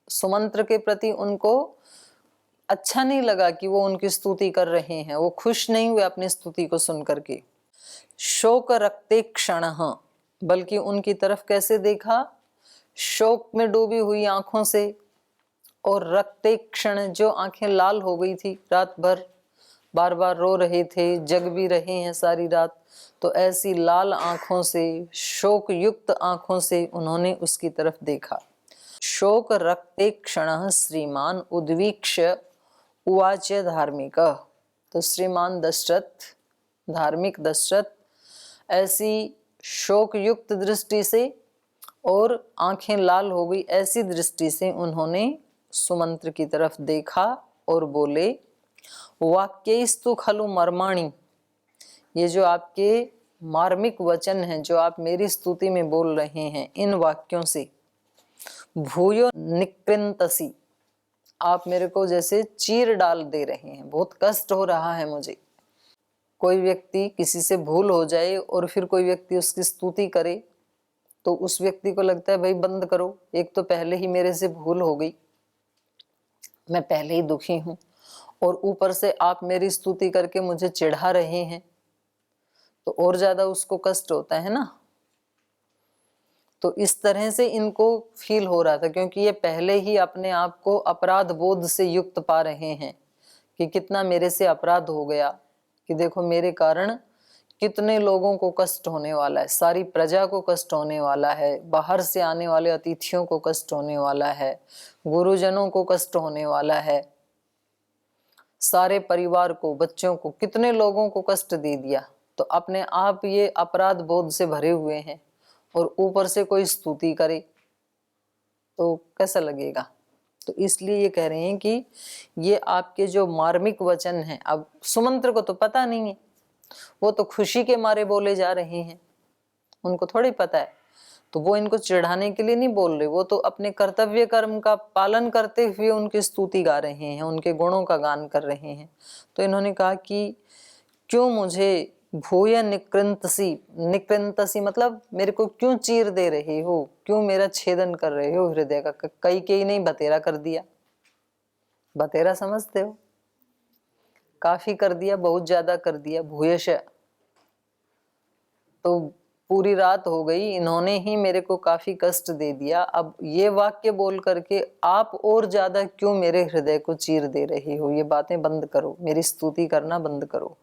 सुमंत्र के प्रति उनको अच्छा नहीं लगा कि वो उनकी स्तुति कर रहे हैं, वो खुश नहीं हुए अपनी स्तुति को सुन करके। शोक रक्ते क्षण, बल्कि उनकी तरफ कैसे देखा, शोक में डूबी हुई आंखों से, और रक्ते क्षण, जो आंखें लाल हो गई थी, रात भर बार बार रो रहे थे, जग भी रहे हैं सारी रात, तो ऐसी लाल आंखों से, शोक युक्त आंखों से उन्होंने उसकी तरफ देखा। शोक रक्ते क्षण श्रीमान उद्वीक्ष्य उवाच धार्मिक, तो श्रीमान दशरथ, धार्मिक दशरथ ऐसी शोक युक्त दृष्टि से और आंखें लाल हो गई ऐसी दृष्टि से उन्होंने सुमंत्र की तरफ देखा और बोले, वाक्यस्तु खलु मर्माणि, ये जो आपके मार्मिक वचन हैं, जो आप मेरी स्तुति में बोल रहे हैं, इन वाक्यों से भूयो निकृंतसी, आप मेरे को जैसे चीर डाल दे रहे हैं, बहुत कष्ट हो रहा है मुझे। कोई व्यक्ति किसी से भूल हो जाए और फिर कोई व्यक्ति उसकी स्तुति करे तो उस व्यक्ति को लगता है भाई बंद करो, एक तो पहले ही मेरे से भूल हो गई, मैं पहले ही दुखी हूं, और ऊपर से आप मेरी स्तुति करके मुझे चिढ़ा रहे हैं, तो और ज्यादा उसको कष्ट होता है ना। तो इस तरह से इनको फील हो रहा था, क्योंकि ये पहले ही अपने आप को अपराध बोध से युक्त पा रहे हैं कि कितना मेरे से अपराध हो गया, कि देखो मेरे कारण कितने लोगों को कष्ट होने वाला है, सारी प्रजा को कष्ट होने वाला है, बाहर से आने वाले अतिथियों को कष्ट होने वाला है, गुरुजनों को कष्ट होने वाला है, सारे परिवार को, बच्चों को, कितने लोगों को कष्ट दे दिया। तो अपने आप ये अपराध बोध से भरे हुए हैं और ऊपर से कोई स्तुति करे तो कैसा लगेगा। तो इसलिए ये कह रहे हैं कि ये आपके जो मार्मिक वचन हैं, अब सुमंत्र को तो पता नहीं है, वो तो खुशी के मारे बोले जा रहे हैं, उनको थोड़ी पता है, तो वो इनको चिढ़ाने के लिए नहीं बोल रहे, वो तो अपने कर्तव्य कर्म का पालन करते हुए उनकी स्तुति गा रहे हैं, उनके गुणों का गान कर रहे हैं। तो इन्होंने कहा कि क्यों मुझे भूय निकृंतसी, निकृंतसी मतलब मेरे को क्यों चीर दे रहे हो, क्यों मेरा छेदन कर रहे हो हृदय का। कई कई नहीं बतेरा कर दिया, बतेरा समझते हो, काफी कर दिया, बहुत ज्यादा कर दिया, भूयश। तो पूरी रात हो गई, इन्होंने ही मेरे को काफी कष्ट दे दिया, अब ये वाक्य बोल करके आप और ज्यादा क्यों मेरे हृदय को चीर दे रहे हो, ये बातें बंद करो, मेरी स्तुति करना बंद करो।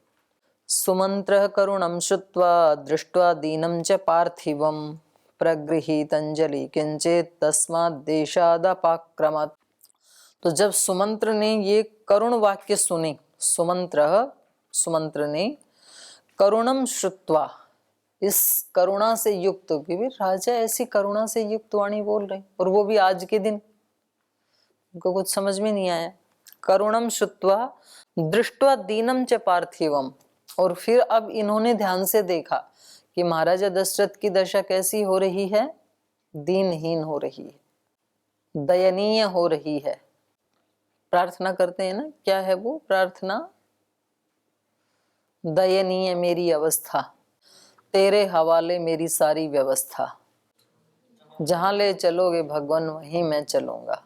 सुमंत्रः करुणं श्रुत्वा दृष्ट्वा दीनं च पार्थिवं प्रगृहीतंजलि किंचित तस्मात् देशादपाक्रमत्। तो जब सुमंत्र ने ये करुण वाक्य सुने, सुमंत्र ने करुणम श्रुत्वा, इस करुणा से युक्त, क्योंकि राजा ऐसी करुणा से युक्त वाणी बोल रहे, और वो भी आज के दिन, उनको कुछ समझ में नहीं आया। करुणम श्रुत्वा दृष्ट्वा दीनम च पार्थिवम, और फिर अब इन्होंने ध्यान से देखा कि महाराजा दशरथ की दशा कैसी हो रही है, दीनहीन हो रही है, दयनीय हो रही है। प्रार्थना करते हैं ना, क्या है वो प्रार्थना, दयनीय मेरी अवस्था, तेरे हवाले मेरी सारी व्यवस्था, जहां ले चलोगे भगवान वहीं मैं चलूंगा।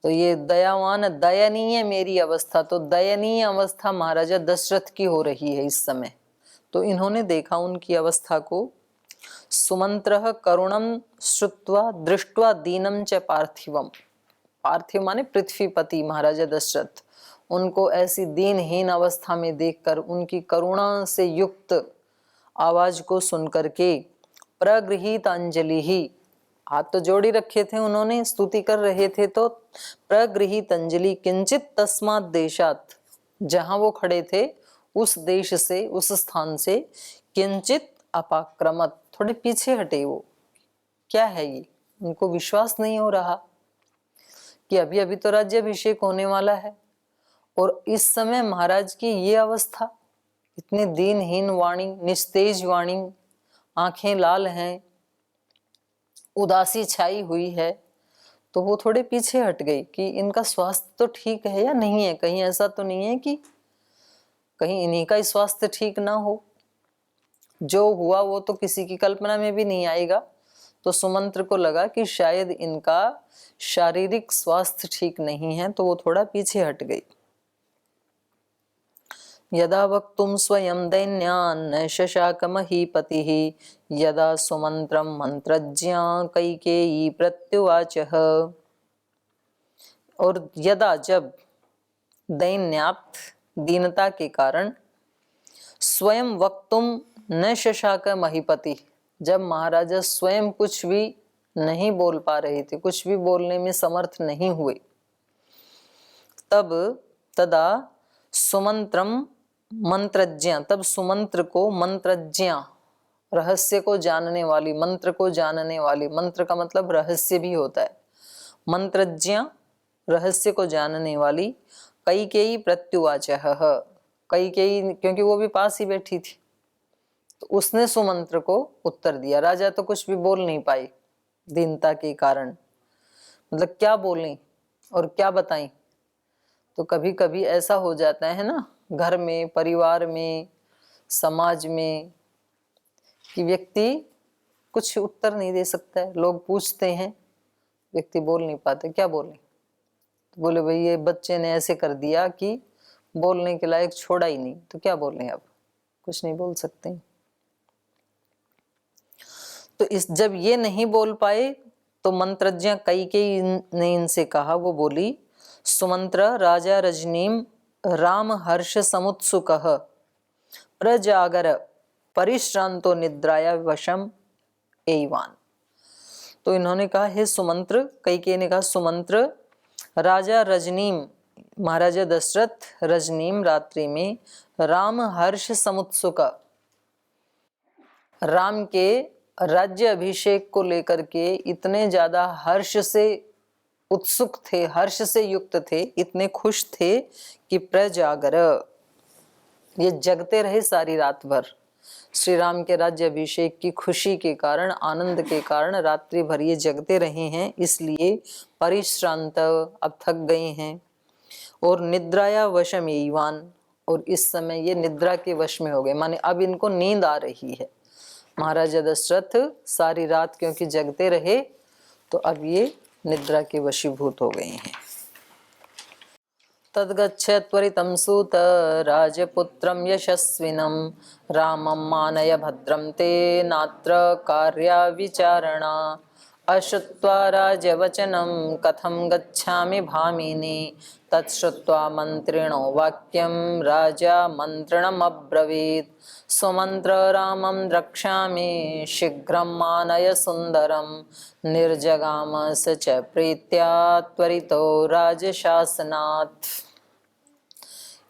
तो ये दयावान, दयनीय मेरी अवस्था, तो दयनीय अवस्था महाराजा दशरथ की हो रही है इस समय। तो इन्होंने देखा उनकी अवस्था को। सुमंत्रः करुणम श्रुत्वा दृष्ट्वा दीनम च पार्थिवम, पार्थिव माने पृथ्वीपति महाराजा दशरथ, उनको ऐसी दीनहीन अवस्था में देखकर, उनकी करुणा से युक्त आवाज को सुनकर के, प्रगृहीत अंजलि ही, हाथ तो जोड़ी रखे थे उन्होंने, स्तुति कर रहे थे, तो प्रगृहीत अंजलि किंचित तस्मात् देशात्, जहां वो खड़े थे उस देश से, उस स्थान से, किंचित अपाक्रमत, थोड़े पीछे हटे वो। क्या है ये, उनको विश्वास नहीं हो रहा कि अभी अभी तो राज्याभिषेक होने वाला है, और इस समय महाराज की ये अवस्था, इतनी दीनहीन वाणी, निस्तेज वाणी, आंखें लाल हैं, उदासी छाई हुई है। तो वो थोड़े पीछे हट गई कि इनका स्वास्थ्य तो ठीक है या नहीं है, कहीं ऐसा तो नहीं है कि कहीं इन्हीं का ही स्वास्थ्य ठीक ना हो। जो हुआ वो तो किसी की कल्पना में भी नहीं आएगा, तो सुमंत्र को लगा कि शायद इनका शारीरिक स्वास्थ्य ठीक नहीं है, तो वो थोड़ा पीछे हट गई। यदा वक्तुं स्वयं दैन्यान् शशाक महीपतिः यदा सुमंत्रं मंत्रज्ञा कैकेयी प्रत्युवाचः। और यदा जब दैन्यात् दीनता के कारण स्वयं वक्तुम न शशाक महीपति, जब महाराजा स्वयं कुछ भी नहीं बोल पा रहे थे, कुछ भी बोलने में समर्थ नहीं हुए, तब तदा सुमंत्रम मंत्रज्ञा, तब सुमंत्र को मंत्रज्ञा, रहस्य को जानने वाली, मंत्र को जानने वाली, मंत्र का मतलब रहस्य भी होता है, मंत्रज्ञा रहस्य को जानने वाली कैकेयी प्रत्युवाचः, कैकेयी क्योंकि वो भी पास ही बैठी थी, तो उसने सुमंत्र को उत्तर दिया। राजा तो कुछ भी बोल नहीं पाई दीनता के कारण, मतलब क्या बोलें और क्या बताएं। तो कभी कभी ऐसा हो जाता है ना, घर में, परिवार में, समाज में, कि व्यक्ति कुछ उत्तर नहीं दे सकता है। लोग पूछते हैं, व्यक्ति बोल नहीं पाते, क्या बोलें। तो बोले भाई ये बच्चे ने ऐसे कर दिया कि बोलने के लायक छोड़ा ही नहीं, तो क्या बोलें, अब कुछ नहीं बोल सकते। तो इस जब ये नहीं बोल पाए तो मंत्रज्ञ कैकेयी ने इनसे कहा, वो बोली, सुमंत्र राजा रजनीम राम हर्ष समुत्सुकः प्रजागर परिश्रांतो निद्राया वशम एवान। तो इन्होंने कहा, हे सुमंत्र, कैकेयी ने कहा, सुमंत्र राजा रजनीम, महाराजा दशरथ रजनीम रात्रि में राम हर्ष समुत्सुक, राम के राज्य अभिषेक को लेकर के इतने ज्यादा हर्ष से उत्सुक थे, हर्ष से युक्त थे, इतने खुश थे कि प्रजागर, ये जगते रहे सारी रात भर। श्री राम के राज्य अभिषेक की खुशी के कारण, आनंद के कारण रात्रि भर ये जगते रहे हैं, इसलिए परिश्रांत, अब थक गए हैं। और निद्राया वशम एवान, और इस समय ये निद्रा के वश में हो गए, माने अब इनको नींद आ रही है। महाराजा दशरथ सारी रात क्योंकि जगते रहे, तो अब ये निद्रा के वशीभूत हो गए हैं। तद्गच्छ त्वरितं सूत राजपुत्रं यशस्विनं रामं मानय भद्रं ते नात्र कार्या विचारणा। अश्रुत्वा राजवचनं कथं गच्छामि भामिनी तच्छ्रुत्वा मन्त्रिणो वाक्यं राजा मन्त्रणमब्रवीत्। स्वमन्त्र रामं द्रक्ष्यामि शीघ्रं मानय सुन्दरं निर्जगाम स च प्रीत्या त्वरितो राजशासनात्।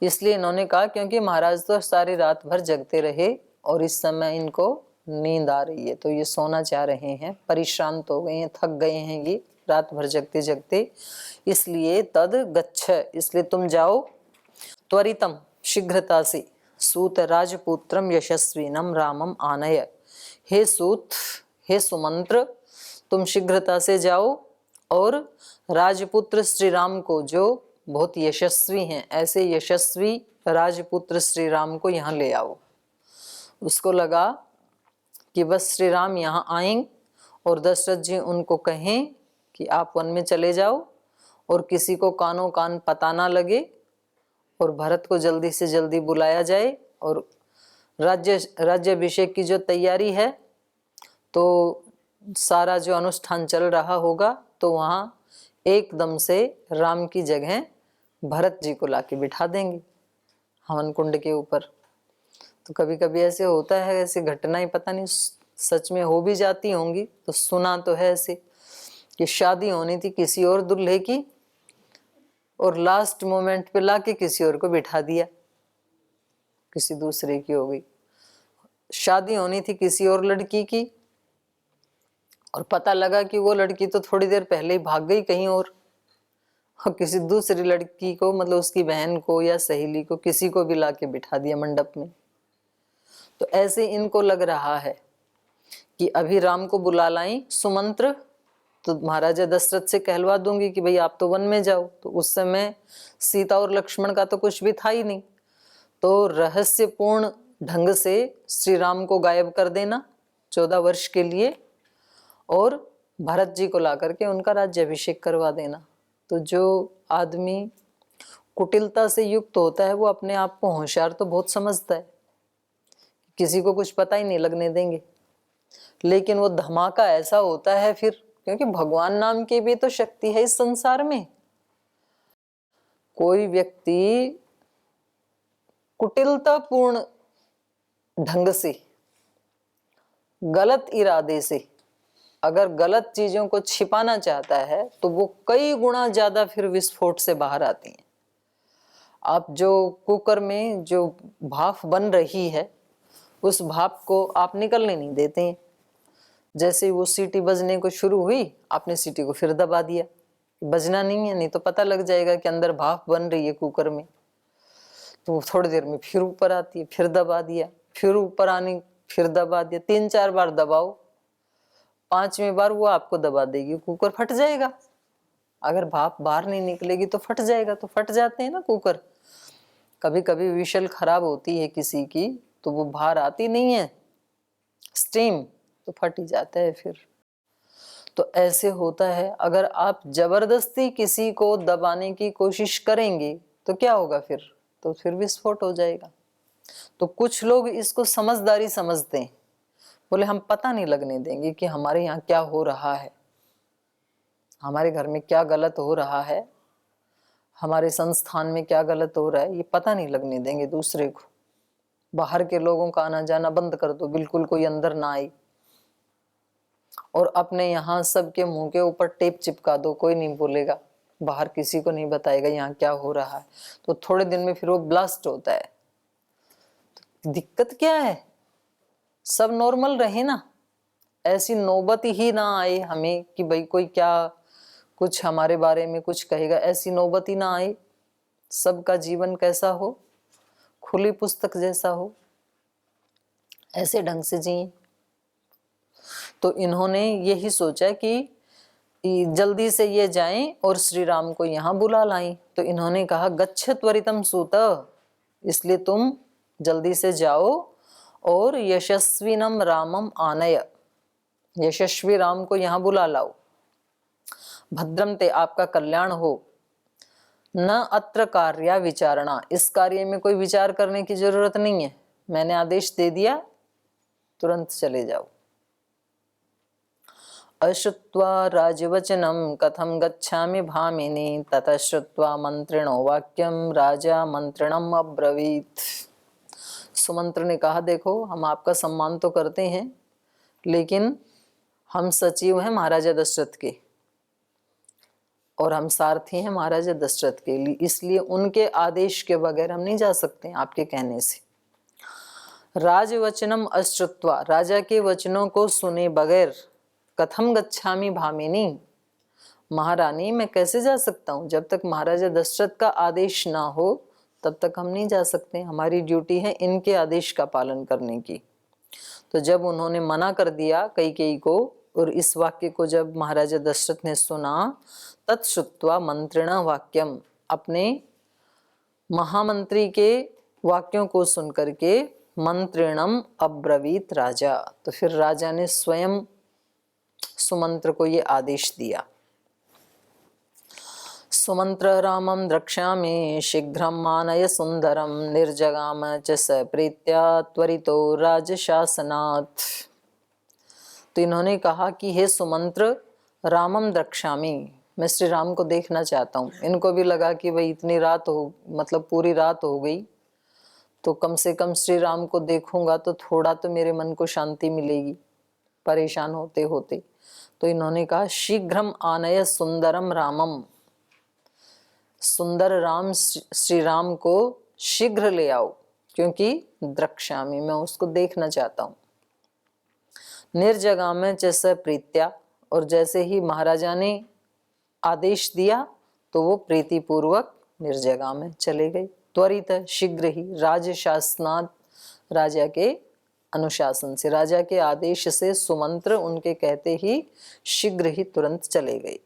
इसलिए इन्होंने कहा क्योंकि महाराज तो सारी रात भर जगते रहे और इस समय इनको नींद आ रही है, तो ये सोना चाह रहे हैं, परिश्रांत हो गए हैं, थक गए हैं ये रात भर जगते जगते, इसलिए तद गच्छ, इसलिए तुम जाओ, त्वरितम शीघ्रता से, सूत राजपुत्रम यशस्विनम रामम आनय, हे सूत, हे सुमंत्र, तुम शीघ्रता से जाओ और राजपुत्र श्री राम को, जो बहुत यशस्वी हैं, ऐसे यशस्वी राजपुत्र श्री राम को यहाँ ले आओ। उसको लगा कि बस श्री राम यहाँ आएंगे और दशरथ जी उनको कहें कि आप वन में चले जाओ और किसी को कानों कान पता ना लगे और भरत को जल्दी से जल्दी बुलाया जाए और राज्याभिषेक की जो तैयारी है, तो सारा जो अनुष्ठान चल रहा होगा, तो वहाँ एकदम से राम की जगह भरत जी को लाके बिठा देंगे हवन कुंड के ऊपर। तो कभी कभी ऐसे होता है, ऐसी घटनाएं पता नहीं सच में हो भी जाती होंगी, तो सुना तो है ऐसे कि शादी होनी थी किसी और दूल्हे की और लास्ट मोमेंट पे लाके किसी और को बिठा दिया, किसी दूसरे की हो गई। शादी होनी थी किसी और लड़की की और पता लगा कि वो लड़की तो थोड़ी देर पहले ही भाग गई कहीं और किसी दूसरी लड़की को, मतलब उसकी बहन को या सहेली को, किसी को भी लाके बिठा दिया मंडप में। तो ऐसे इनको लग रहा है कि अभी राम को बुला लाई सुमंत्र, तो महाराजा दशरथ से कहलवा दूंगी कि भाई आप तो वन में जाओ। तो उस समय सीता और लक्ष्मण का तो कुछ भी था ही नहीं, तो रहस्यपूर्ण ढंग से श्री राम को गायब कर देना 14 वर्ष के लिए और भरत जी को ला करके उनका राज्याभिषेक करवा देना। तो जो आदमी कुटिलता से युक्त होता है वो अपने आप को होशियार तो बहुत समझता है, किसी को कुछ पता ही नहीं लगने देंगे, लेकिन वो धमाका ऐसा होता है फिर, क्योंकि भगवान नाम की भी तो शक्ति है इस संसार में। कोई व्यक्ति कुटिलतापूर्ण ढंग से, गलत इरादे से अगर गलत चीजों को छिपाना चाहता है तो वो कई गुना ज्यादा फिर विस्फोट से बाहर आती हैं। आप जो कुकर में जो भाप बन रही है उस भाप को आप निकलने नहीं देते हैं। जैसे वो सीटी बजने को शुरू हुई, आपने सीटी को फिर दबा दिया, बजना नहीं है, नहीं तो पता लग जाएगा कि अंदर भाप बन रही है कुकर में। तो थोड़ी देर में फिर ऊपर आती है, फिर दबा दिया, फिर ऊपर आने, फिर दबा दिया, 3-4 बार दबाओ, 5वें बार वो आपको दबा देगी, कुकर फट जाएगा। अगर भाप बाहर नहीं निकलेगी तो फट जाएगा। तो फट जाते हैं ना कुकर। कभी कभी विशल खराब होती है किसी की तो वो बाहर आती नहीं है स्टीम, तो फट ही जाता है फिर। तो ऐसे होता है, अगर आप जबरदस्ती किसी को दबाने की कोशिश करेंगे तो क्या होगा फिर, तो फिर विस्फोट हो जाएगा। तो कुछ लोग इसको समझदारी समझते हैं, बोले हम पता नहीं लगने देंगे कि हमारे यहाँ क्या हो रहा है, हमारे घर में क्या गलत हो रहा है, हमारे संस्थान में क्या गलत हो रहा है, ये पता नहीं लगने देंगे दूसरे को। बाहर के लोगों का आना जाना बंद कर दो, बिल्कुल कोई अंदर ना आए, और अपने यहाँ सबके मुंह के ऊपर टेप चिपका दो, कोई नहीं बोलेगा, बाहर किसी को नहीं बताएगा यहाँ क्या हो रहा है। तो थोड़े दिन में फिर वो ब्लास्ट होता है। तो दिक्कत क्या है, सब नॉर्मल रहे ना, ऐसी नौबत ही ना आए हमें कि भाई कोई क्या कुछ हमारे बारे में कुछ कहेगा, ऐसी नौबत ही ना आए। सबका जीवन कैसा हो, खुली पुस्तक जैसा हो, ऐसे ढंग से जिए। तो इन्होंने यही सोचा कि जल्दी से ये जाएं और श्री राम को यहाँ बुला लाएं। तो इन्होंने कहा गच्छ त्वरितम सूत, इसलिए तुम जल्दी से जाओ और यशस्विनम रामम आनय, यशस्वी राम को यहाँ बुला लाओ। भद्रम ते, आपका कल्याण हो। न अत्र कार्या विचारणा, इस कार्य में कोई विचार करने की जरूरत नहीं है, मैंने आदेश दे दिया, तुरंत चले जाओ। अश्रुत्वा राजवचनम कथम गच्छामि भामिनी, ततः श्रुत्वा मंत्रिणो वाक्यम राजा मंत्रिणम अब्रवीत। सुमंत्र ने कहा देखो हम आपका सम्मान तो करते हैं, लेकिन हम सचिव हैं महाराजा दशरथ के और हम सारथी हैं महाराजा दशरथ के लिए, इसलिए उनके आदेश के बगैर हम नहीं जा सकते आपके कहने से। राजवचनम अश्रुत्वा, राजा के वचनों को सुने बगैर, कथम गच्छामि भामिनी, महारानी मैं कैसे जा सकता हूँ, जब तक महाराजा दशरथ का आदेश ना हो तब तक हम नहीं जा सकते, हमारी ड्यूटी है इनके आदेश का पालन करने की। तो जब उन्होंने मना कर दिया कैकेयी को, और इस वाक्य को जब महाराजा दशरथ ने सुना, तत्श्रुत्वा मंत्रिणा वाक्यम, अपने महामंत्री के वाक्यों को सुनकर के मंत्रिणम अब्रवीत राजा, तो फिर राजा ने स्वयं सुमंत्र को ये आदेश दिया। सुमंत्र रामम द्रक्ष्यामि शीघ्रम आनय सुंदरम, निर्जगाम च स प्रीत्या त्वरितो राजशासनात्। तो इन्होंने कहा कि हे सुमंत्र, रामम द्रक्ष्यामि, मैं श्री राम को देखना चाहता हूँ। इनको भी लगा कि भाई इतनी रात हो, मतलब पूरी रात हो गई, तो कम से कम श्री राम को देखूंगा तो थोड़ा तो मेरे मन को शांति मिलेगी परेशान होते होते। तो इन्होंने कहा शीघ्रम आनय सुंदरम रामम, सुंदर राम श्री राम को शीघ्र ले आओ, क्योंकि द्रक्ष्यामि, मैं उसको देखना चाहता हूँ। निर्जगाम च स प्रीत्या, और जैसे ही महाराजा ने आदेश दिया तो वो प्रीतिपूर्वक निर्जगा में चले गए। त्वरित, शीघ्र ही, राजशासनात्, राजा के अनुशासन से, राजा के आदेश से सुमंत्र उनके कहते ही शीघ्र ही तुरंत चले गए।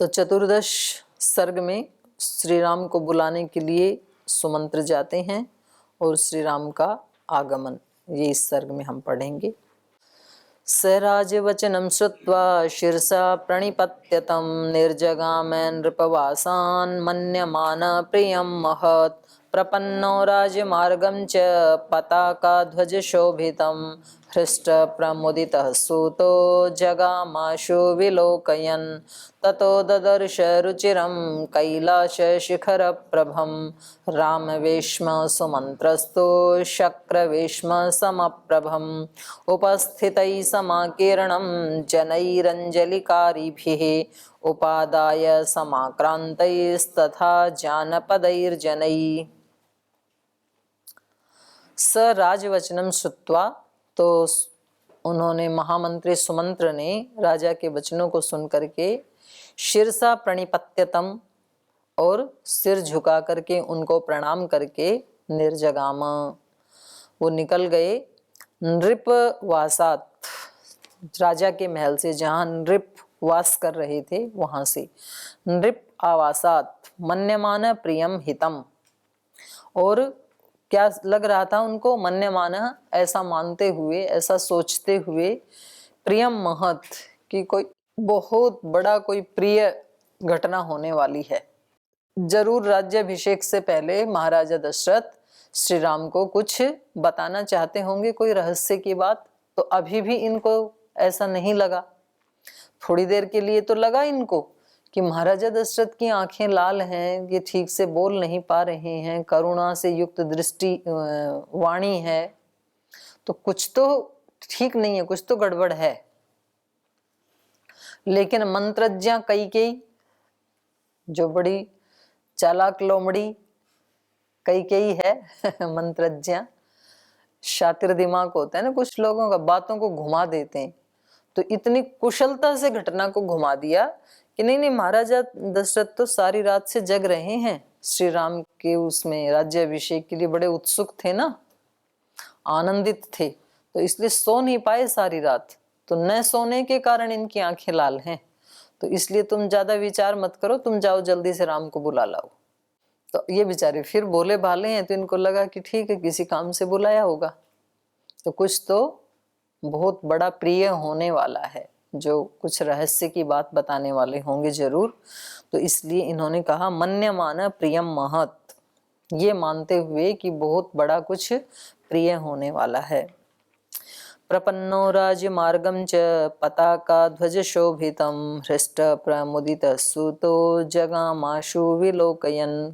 तो चतुर्दश सर्ग में श्री राम को बुलाने के लिए सुमंत्र जाते हैं और श्री राम का आगमन, ये इस सर्ग में हम पढ़ेंगे। स राजवचनं श्रुत्वा शिरसा प्रणिपत्यतं निर्जगाम नृपवासान् मन्यमान प्रियं महत् प्रपन्नो राजमार्गं च पताकाध्वजशोभितं हृष्टप्रमुदितः सूतो जगामाशु विलोकयन् ततो ददर्श रुचिरं कैलासशिखरप्रभं रामवेश्म सुमन्त्रस्तो शक्रवेश्म समप्रभम् उपस्थितैः समाकीर्णं जनैरञ्जलिकारिभिः उपादाय समाक्रान्तैस्तथा जानपदैर्जनैः। स राजवचनम श्रुत्वा, तो उन्होंने महामंत्री सुमंत्र ने राजा के वचनों को सुन करके शिरसा प्रणिपत्यतम, और सिर झुका करके उनको प्रणाम करके निर्जगाम, वो निकल गए नृप वासात, राजा के महल से, जहाँ नृप वास कर रहे थे वहां से, नृप आवासात मन्यमान प्रियम हितम, और क्या लग रहा था उनको, मन्यमाना ऐसा मानते हुए, ऐसा सोचते हुए, प्रियम महत कि कोई बहुत बड़ा कोई प्रिय घटना होने वाली है। जरूर राज्याभिषेक से पहले महाराजा दशरथ श्री राम को कुछ बताना चाहते होंगे, कोई रहस्य की बात, तो अभी भी इनको ऐसा नहीं लगा। थोड़ी देर के लिए तो लगा इनको कि महाराजा दशरथ की आंखें लाल हैं, ये ठीक से बोल नहीं पा रहे हैं, करुणा से युक्त दृष्टि वाणी है, तो कुछ तो ठीक नहीं है, कुछ तो गड़बड़ है। लेकिन मंत्रज्ञा कैकेयी, जो बड़ी चालाक लोमड़ी कैकेयी है मंत्रज्ञा, शातिर दिमाग होता है ना कुछ लोगों का, बातों को घुमा देते हैं, तो इतनी कुशलता से घटना को घुमा दिया कि नहीं, महाराजा दशरथ तो सारी रात से जग रहे हैं, श्री राम के उसमें राज्याभिषेक के लिए बड़े उत्सुक थे ना, आनंदित थे, तो इसलिए सो नहीं पाए सारी रात, तो न सोने के कारण इनकी आंखें लाल हैं, तो इसलिए तुम ज्यादा विचार मत करो, तुम जाओ जल्दी से राम को बुला लाओ। तो ये बेचारे फिर बोले भाले हैं, तो इनको लगा कि ठीक है, किसी काम से बुलाया होगा, तो कुछ तो बहुत बड़ा प्रिय होने वाला है, जो कुछ रहस्य की बात बताने वाले होंगे जरूर, तो इसलिए इन्होंने कहा मन्यमान प्रियम महत, ये मानते हुए कि बहुत बड़ा कुछ प्रिय होने वाला है। प्रपन्नो राजमार्गं च पताकाध्वजशोभितं हृष्टप्रमुदितः सूतो जगामाशु विलोकयन्,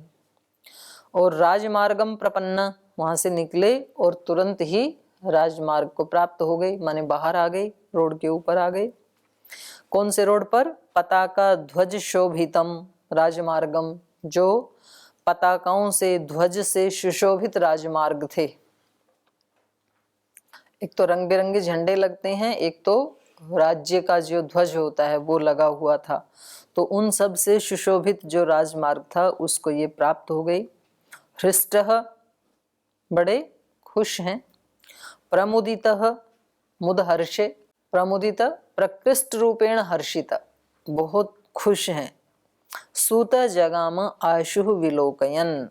और राजमार्गम प्रपन्न, वहां से निकले और तुरंत ही राजमार्ग को प्राप्त हो गई, माने बाहर आ गई, रोड के ऊपर आ गई। कौन से रोड पर? पताका ध्वज शोभितम राजमार्गम, जो पताकाओं से, ध्वज से सुशोभित राजमार्ग थे। एक तो रंग बिरंगे झंडे लगते हैं, एक तो राज्य का जो ध्वज होता है वो लगा हुआ था, तो उन सब से सुशोभित जो राजमार्ग था उसको ये प्राप्त हो गई। हृष्टः, बड़े खुश हैं, प्रमुदितः मुदहर्षे, प्रमुदित प्रकृष्ट रूपेण हर्षित, बहुत खुश हैं। सूत जगाम आशु विलोकयन,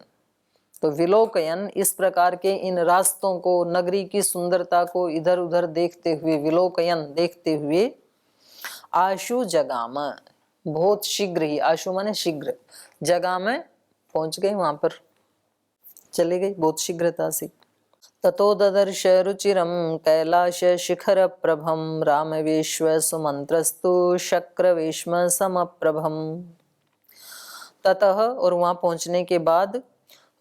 तो विलोकयन इस प्रकार के इन रास्तों को, नगरी की सुंदरता को इधर उधर देखते हुए, विलोकयन देखते हुए, आशु जगाम, बहुत शीघ्र ही, आशु माने शीघ्र, जगाम पहुंच गए, वहां पर चले गई बहुत शीघ्रता से। ततो ददर्श रुचिरं कैलाश शिखर प्रभम रामवेश्व सुमंत्रस्तु शक्रवेश्म समप्रभम। ततः, और वहां पहुंचने के बाद,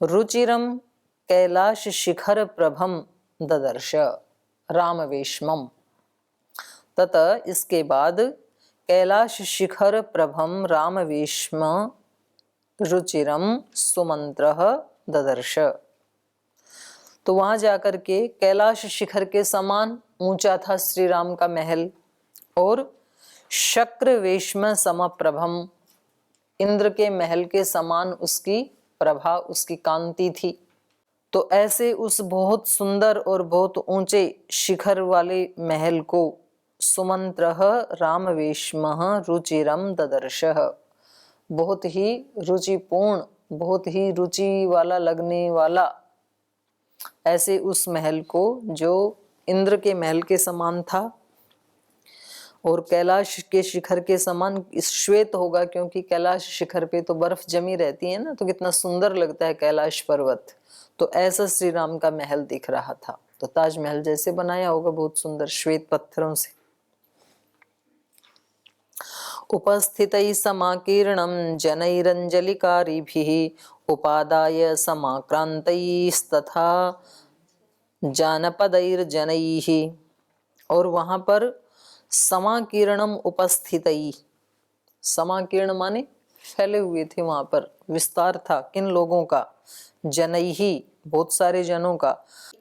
रुचिरम कैलाश शिखर प्रभम ददर्श रामवेश्मम, ततः इसके बाद कैलाश शिखर प्रभम रामवेश्म रुचिरम सुमंत्रः ददर्श, तो वहां जाकर के कैलाश शिखर के समान ऊंचा था श्री राम का महल, और शक्रवेश्म समप्रभम, इंद्र के महल के समान उसकी प्रभा, उसकी कांति थी। तो ऐसे उस बहुत सुंदर और बहुत ऊंचे शिखर वाले महल को सुमंत्रः रामवेश्मः रुचिरम ददर्शः, बहुत ही रुचिपूर्ण, बहुत ही रुचि वाला लगने वाला, ऐसे उस महल को जो इंद्र के महल के समान था, और कैलाश के शिखर के समान श्वेत होगा, क्योंकि कैलाश शिखर पे तो बर्फ जमी रहती है ना, तो कितना सुंदर लगता है कैलाश पर्वत। तो ऐसा श्री राम का महल दिख रहा था। तो ताजमहल जैसे बनाया होगा, बहुत सुंदर श्वेत पत्थरों से। उपस्थितैः समाकीर्णं जनैरञ्जलिकारिभिः उपादाय समाक्रांतैस्तथा जानपदैर्जनैः। और वहां पर समाकीर्णम उपस्थितैः, समाकीर्ण माने फैले हुए थे, वहां पर विस्तार था किन लोगों का, जनैहि बहुत सारे जनों का,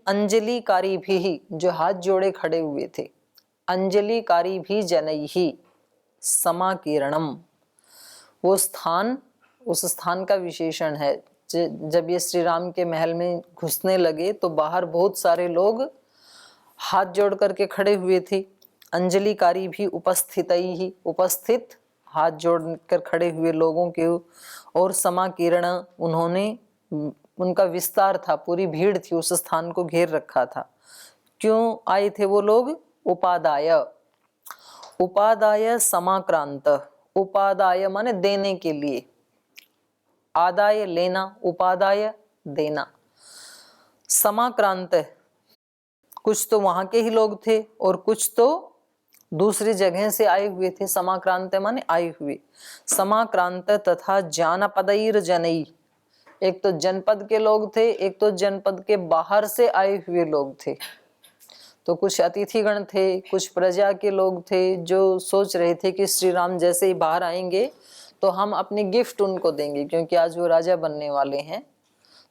अंजलिकारी भी जो हाथ जोड़े खड़े हुए थे, अंजलिकारी भी जनैहि समाकीर्णम। वो स्थान, उस स्थान का विशेषण है। जब ये श्री राम के महल में घुसने लगे तो बाहर बहुत सारे लोग हाथ जोड़ करके खड़े हुए थे। अंजलिकारी भी उपस्थित ही, उपस्थित हाथ जोड़कर खड़े हुए लोगों के, और समाकीर्ण उन्होंने, उनका विस्तार था, पूरी भीड़ थी, उस स्थान को घेर रखा था। क्यों आए थे वो लोग? उपादाय, उपादाय समाक्रांत, उपादाय माने देने के लिए, आदाय लेना, उपादाय देना, समाक्रांत कुछ तो वहां के ही लोग थे और कुछ तो दूसरी जगह से आए हुए थे। समाक्रांत माने आए हुए, समाक्रांत तथा जानपदैर जनई, एक तो जनपद के लोग थे, एक तो जनपद के बाहर से आए हुए लोग थे। तो कुछ अतिथिगण थे, कुछ प्रजा के लोग थे जो सोच रहे थे कि श्री राम जैसे ही बाहर आएंगे तो हम अपनी गिफ्ट उनको देंगे, क्योंकि आज वो राजा बनने वाले हैं।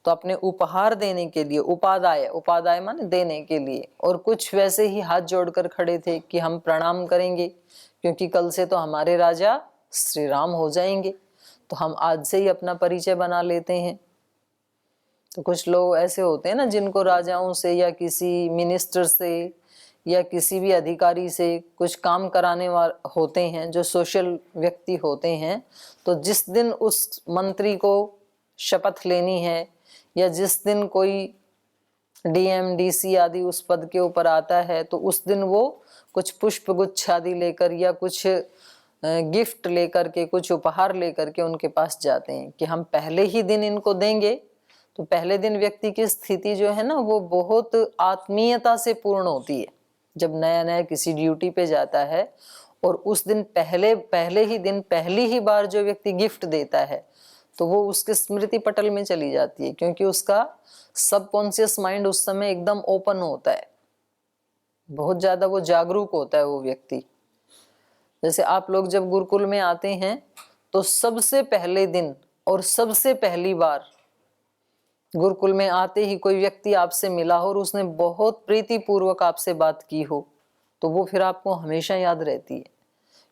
तो अपने उपहार देने के लिए, उपादाय, उपादाय माने देने के लिए। और कुछ वैसे ही हाथ जोड़कर खड़े थे कि हम प्रणाम करेंगे, क्योंकि कल से तो हमारे राजा श्री राम हो जाएंगे, तो हम आज से ही अपना परिचय बना लेते हैं। तो कुछ लोग ऐसे होते हैं ना, जिनको राजाओं से या किसी मिनिस्टर से या किसी भी अधिकारी से कुछ काम कराने वाले होते हैं, जो सोशल व्यक्ति होते हैं। तो जिस दिन उस मंत्री को शपथ लेनी है या जिस दिन कोई डीएम डीसी आदि उस पद के ऊपर आता है, तो उस दिन वो कुछ पुष्प गुच्छ आदि लेकर या कुछ गिफ्ट लेकर के, कुछ उपहार लेकर के उनके पास जाते हैं कि हम पहले ही दिन इनको देंगे। तो पहले दिन व्यक्ति की स्थिति जो है ना, वो बहुत आत्मीयता से पूर्ण होती है। जब नया नया किसी ड्यूटी पे जाता है और उस दिन पहले ही दिन, पहली ही बार जो व्यक्ति गिफ्ट देता है, तो वो उसके स्मृति पटल में चली जाती है, क्योंकि उसका सबकॉन्शियस माइंड उस समय एकदम ओपन होता है, बहुत ज्यादा वो जागरूक होता है वो व्यक्ति। जैसे आप लोग जब गुरुकुल में आते हैं तो सबसे पहले दिन और सबसे पहली बार गुरुकुल में आते ही कोई व्यक्ति आपसे मिला हो और उसने बहुत प्रीति पूर्वक आपसे बात की हो, तो वो फिर आपको हमेशा याद रहती है,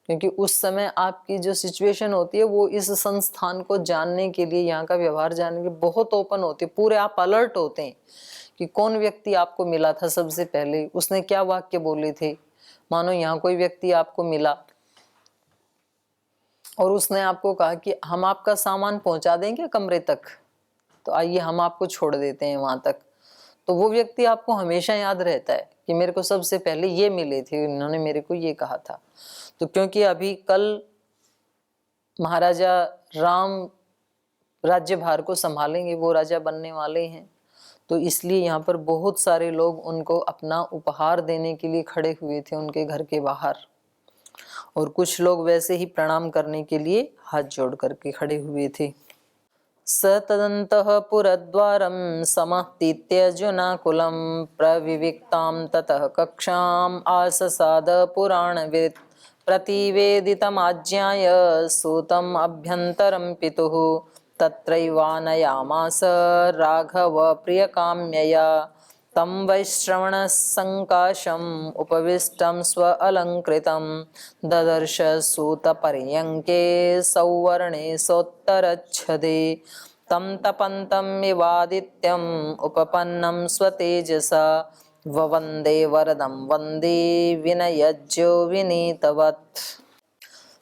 क्योंकि उस समय आपकी जो सिचुएशन होती है वो इस संस्थान को जानने के लिए, यहाँ का व्यवहार जानने के लिए बहुत ओपन होती है। पूरे आप अलर्ट होते हैं कि कौन व्यक्ति आपको मिला था सबसे पहले, उसने क्या वाक्य बोले थे। मानो यहाँ कोई व्यक्ति आपको मिला और उसने आपको कहा कि हम आपका सामान पहुंचा देंगे कमरे तक, तो आइए हम आपको छोड़ देते हैं वहां तक। तो वो व्यक्ति आपको हमेशा याद रहता है कि मेरे को सबसे पहले ये मिले थे, इन्होंने मेरे को ये कहा था। तो क्योंकि अभी कल महाराजा राम राज्यभार को संभालेंगे, वो राजा बनने वाले हैं, तो इसलिए यहाँ पर बहुत सारे लोग उनको अपना उपहार देने के लिए खड़े हुए थे उनके घर के बाहर। और कुछ लोग वैसे ही प्रणाम करने के लिए हाथ जोड़ करके खड़े हुए थे। स तदन्तः पुरद्वारं समतीत्यर्जुनाकुलं प्रविविक्तां ततः कक्षाम् आससाद पुराणवित् प्रतिवेदितमाज्ञाय सूतम् अभ्यन्तरं पितुः तत्रैवानयामास राघव प्रियकाम्यया तं वैश्रवणसङ्काशम् उपविष्टं स्व अलङ्कृतं ददर्श सूतपर्यङ्के सौवर्णे सोत्तरच्छदे तं तपन्तम् इवादित्यम् उपपन्नं स्वतेजसा ववन्दे वरदं वन्दे विनयज्यो विनीतवत्।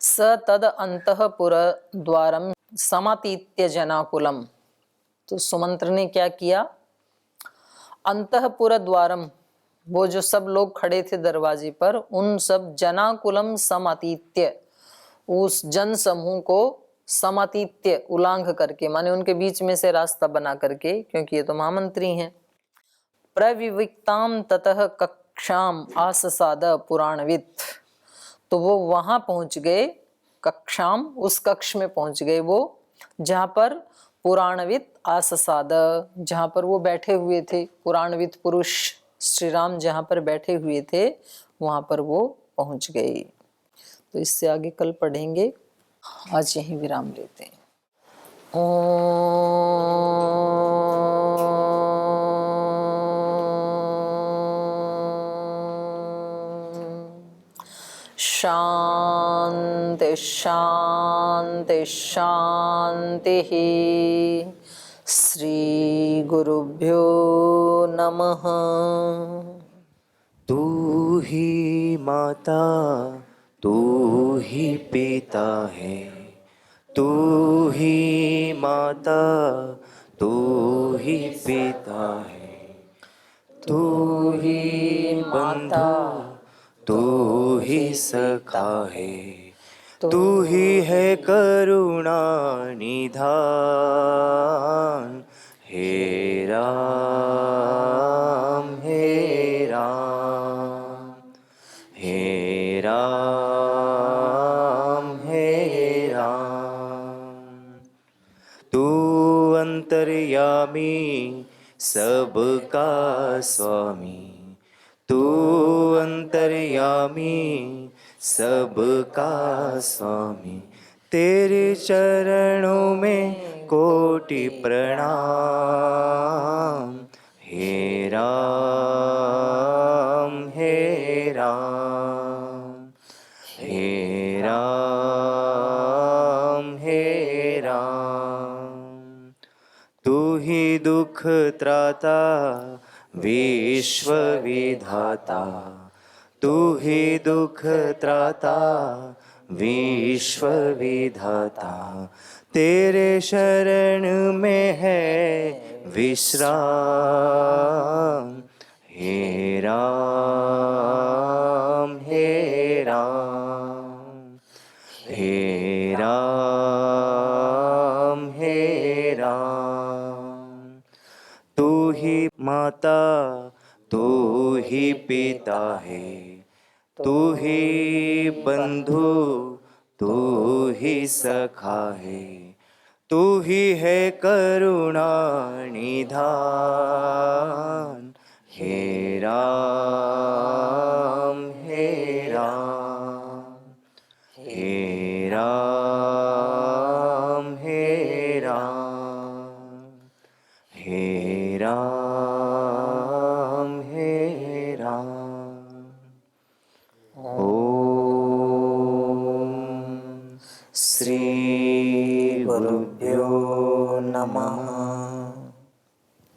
स तद अंतःपुरद्वारं समातीत्य जनाकुलम। तो सुमंत्र ने क्या किया? अंतःपुर द्वारम वो जो सब लोग खड़े थे दरवाजे पर, उन सब जनाकुलम समतीत्य, उस जन समूह को समतीत्य उल्लांघ करके, माने उनके बीच में से रास्ता बना करके, क्योंकि ये तो महामंत्री हैं। प्रविविक्ताम ततः कक्षाम आससाद पुराणविद, तो वो वहां पहुंच गए, कक्षाम उस कक्ष में पहुंच गए वो जहां पर पुराणविद आससाद, जहां पर वो बैठे हुए थे, पुराणविद पुरुष श्री राम जहां पर बैठे हुए थे वहां पर वो पहुंच गए। तो इससे आगे कल पढ़ेंगे, आज यहीं विराम लेते हैं। शांति शांति शांति। श्री गुरुभ्यो नमः। तू ही माता, तू ही पिता है, तू ही माता, तू ही पिता है, तू ही बंधु, तू ही सखा है, तू ही है करुणा निधान। हे राम हे राम, हे राम हे राम। तू अंतर्यामी सबका स्वामी, तू अंतर्यामी सबका स्वामी। तेरे चरणों में कोटि प्रणाम। हे राम हे राम, हे राम हे राम। तू ही दुख त्राता विश्व विधाता, तू ही दुख त्राता विश्व विधाता। तेरे शरण में है विश्राम। हे राम हे राम, हे राम हे राम। तू ही माता, तू ही पिता है, तू ही बंधु, तू ही सखा है, तू ही है करुणा निधान। हे राम हे राम, हे राम हे राम, हे राम हे राम। ओम श्री गुरुभ्यो नमः।